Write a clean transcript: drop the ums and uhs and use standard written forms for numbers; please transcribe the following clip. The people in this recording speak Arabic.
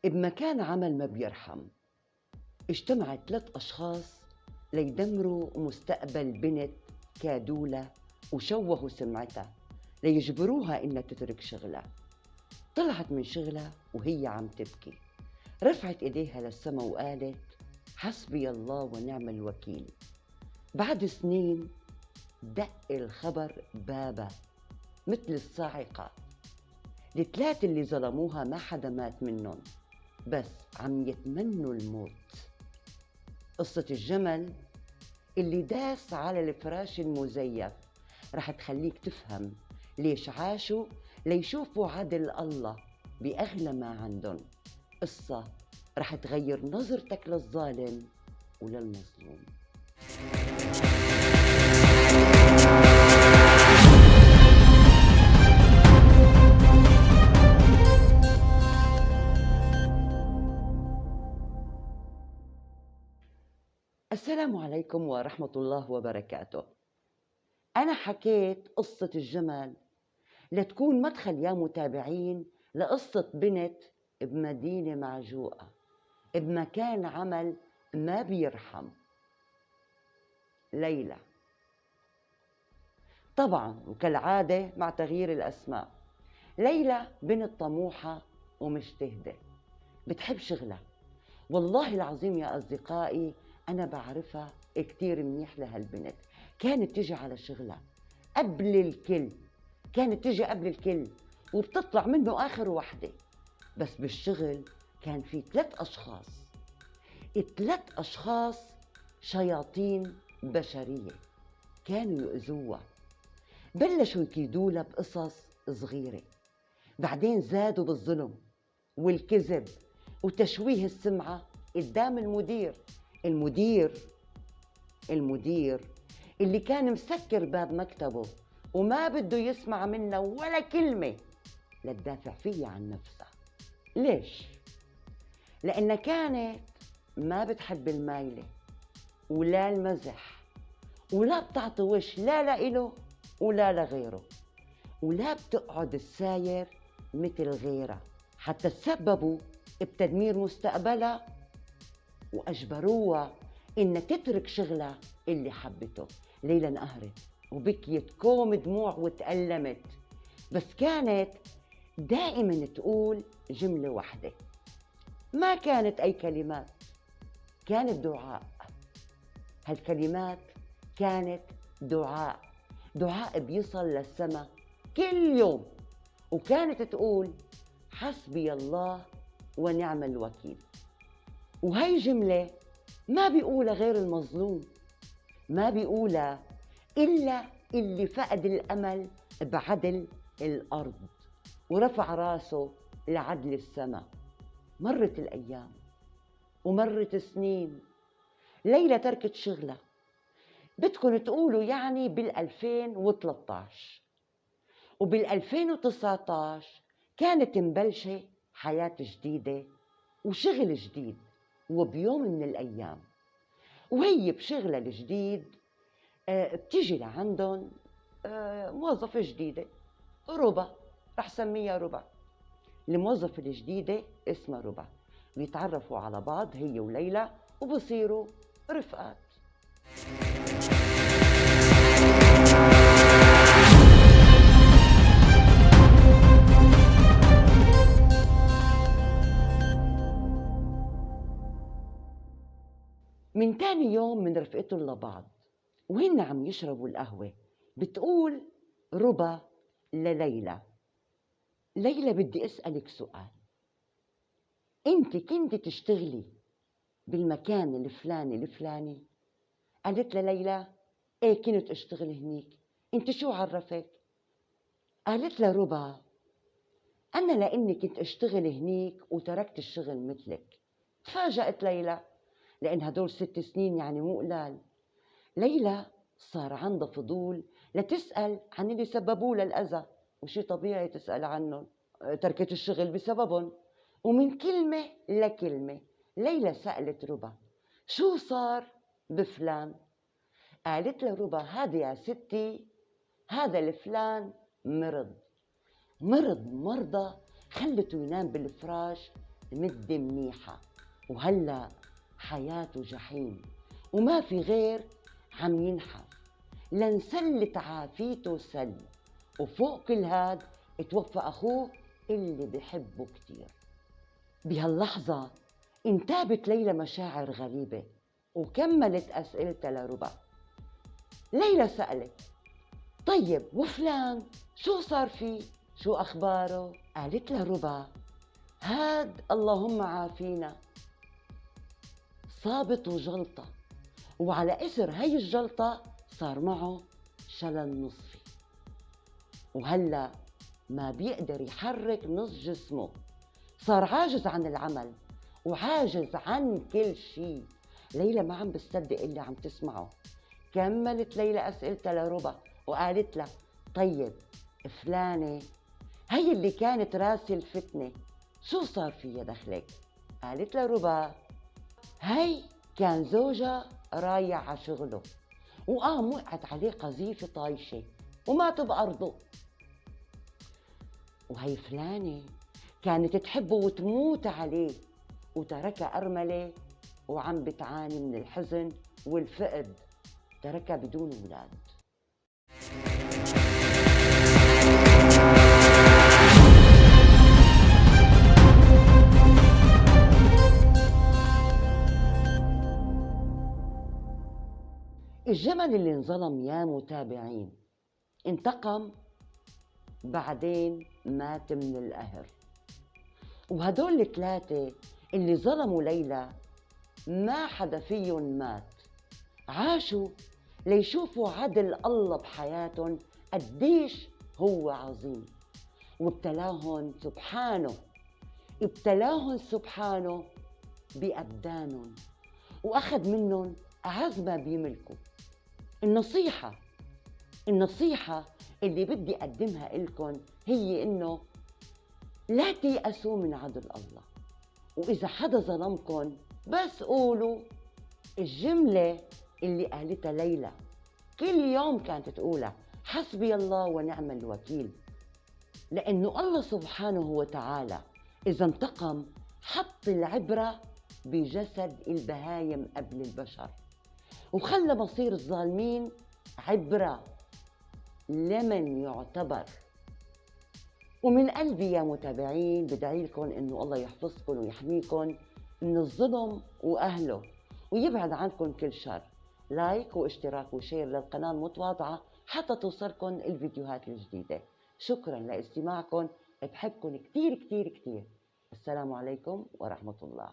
بمكان عمل ما بيرحم، اجتمعت 3 أشخاص ليدمروا مستقبل بنت كادولة وشوهوا سمعتها ليجبروها إنها تترك شغلها. طلعت من شغلها وهي عم تبكي، رفعت إيديها للسما وقالت: حسبي الله ونعم الوكيل. بعد سنين دق الخبر بابا مثل الصاعقة. الثلاثة اللي ظلموها ما حدا مات منهم، بس عم يتمنوا الموت. قصة الجمل اللي داس على الفراش المزيف رح تخليك تفهم ليش عاشوا ليشوفوا عدل الله بأغلى ما عندهم. قصة رح تغير نظرتك للظالم وللمظلوم. السلام عليكم ورحمة الله وبركاته. أنا حكيت قصة الجمل لتكون مدخل يا متابعين لقصة بنت بمدينة معجوقة بمكان عمل ما بيرحم، ليلى. طبعا وكالعادة مع تغيير الأسماء. ليلى بنت طموحة ومجتهدة بتحب شغلها. والله العظيم يا أصدقائي أنا بعرفها كتير منيح لهالبنت. كانت تجي على شغلها قبل الكل، كانت تجي قبل الكل وبتطلع منه آخر وحدة. بس بالشغل كان في 3 أشخاص، 3 أشخاص شياطين بشرية كانوا يؤذوها. بلشوا يكيدولها بقصص صغيرة، بعدين زادوا بالظلم والكذب وتشويه السمعة قدام المدير اللي كان مسكر باب مكتبه وما بده يسمع منا ولا كلمة لتدافع فيها عن نفسها. ليش؟ لأنها كانت ما بتحب المايلة ولا المزح، ولا بتعطي وش لا لإله ولا لغيره، ولا بتقعد الساير مثل غيرها، حتى تسببوا بتدمير مستقبلها وأجبروها إنها تترك شغلها اللي حبته. ليلى انقهرت وبكيت كوم دموع وتألمت، بس كانت دائما تقول جملة واحدة، ما كانت أي كلمات، كانت دعاء. هالكلمات كانت دعاء بيصل للسماء كل يوم، وكانت تقول حسبي الله ونعم الوكيل. وهي جملة ما بيقولها غير المظلوم، ما بيقولها إلا اللي فقد الأمل بعدل الأرض ورفع راسه لعدل السماء. مرت الأيام ومرت سنين. ليلى تركت شغلها، بدكن تقولوا يعني بال2013، وبال2019 كانت مبلشة حياة جديدة وشغل جديد. وبيوم من الأيام وهي بشغلها الجديد بتيجي لعندهم موظفة جديدة، ربا، رح سميها ربا. الموظفة الجديدة اسمها ربا، بيتعرفوا على بعض هي وليلى وبصيروا رفقات. من تاني يوم من رفقتهم لبعض وهن عم يشربوا القهوة بتقول ربا لليلى: ليلى بدي أسألك سؤال، انت كنت تشتغلي بالمكان الفلاني؟ قالت لليلى: ايه كنت اشتغل هنيك. انت شو عرفك؟ قالت لها ربا: انا لاني كنت اشتغل هنيك وتركت الشغل مثلك. تفاجأت ليلى لأن هدول 6 سنين يعني مو قلال. ليلى صار عندها فضول لتسأل عن اللي سببوا لها الأذى، وشي طبيعي تسأل عنهم، تركت الشغل بسببهم. ومن كلمة لكلمة ليلى سألت ربا: شو صار بفلان؟ قالت له ربا: هذا يا ستي، هذا الفلان مرض مرضى خلته ينام بالفراش المدة منيحة وهلأ حياته جحيم وما في غير عم ينحر لنسلت عافيته سل وفوق كل هاد اتوفى أخوه اللي بحبه كتير. بهاللحظة انتابت ليلى مشاعر غريبة وكملت أسئلتها لربا. ليلى سألت: طيب وفلان شو صار فيه؟ شو أخباره؟ قالت لها ربا: هاد اللهم عافينا صابته جلطة، وعلى إثر هي الجلطة صار معه شلل نصفي، وهلأ ما بيقدر يحرك نص جسمه، صار عاجز عن العمل وعاجز عن كل شيء. ليلى ما عم بتصدق اللي عم تسمعه. كملت ليلى أسئلتها لربا وقالت لها: طيب فلانة هي اللي كانت راسي الفتنة شو صار فيها دخلك؟ قالت لها ربا: هي كان زوجها رايح على شغله وقام وقعت عليه قذيفة طايشة ومات بأرضه. وهي فلانة كانت تحبه وتموت عليه وتركها أرملة وعم بتعاني من الحزن والفقد، تركها بدون أولاد. الجمل اللي انظلم يا متابعين انتقم، بعدين مات من القهر. وهدول الثلاثة اللي ظلموا ليلى ما حدا فيهم مات، عاشوا ليشوفوا عدل الله بحياتهم قديش هو عظيم، وابتلاهم سبحانه بأبدانهم وأخذ منهم أعز ما بيملكوا. النصيحة اللي بدي أقدمها لكم هي إنه لا تيأسوا من عدل الله، وإذا حدا ظلمكن بس قولوا الجملة اللي قالتها ليلى كل يوم كانت تقولها: حسبي الله ونعم الوكيل. لأنه الله سبحانه وتعالى إذا انتقم حط العبرة بجسد البهايم قبل البشر، وخلى مصير الظالمين عبرة لمن يعتبر. ومن قلبي يا متابعين بدعي لكم إنه الله يحفظكم ويحميكم من الظلم وأهله ويبعد عنكم كل شر. لايك واشتراك وشير للقناة المتواضعة حتى توصلكم الفيديوهات الجديدة. شكرا لاستماعكم، بحبكم كتير كتير كتير. السلام عليكم ورحمة الله.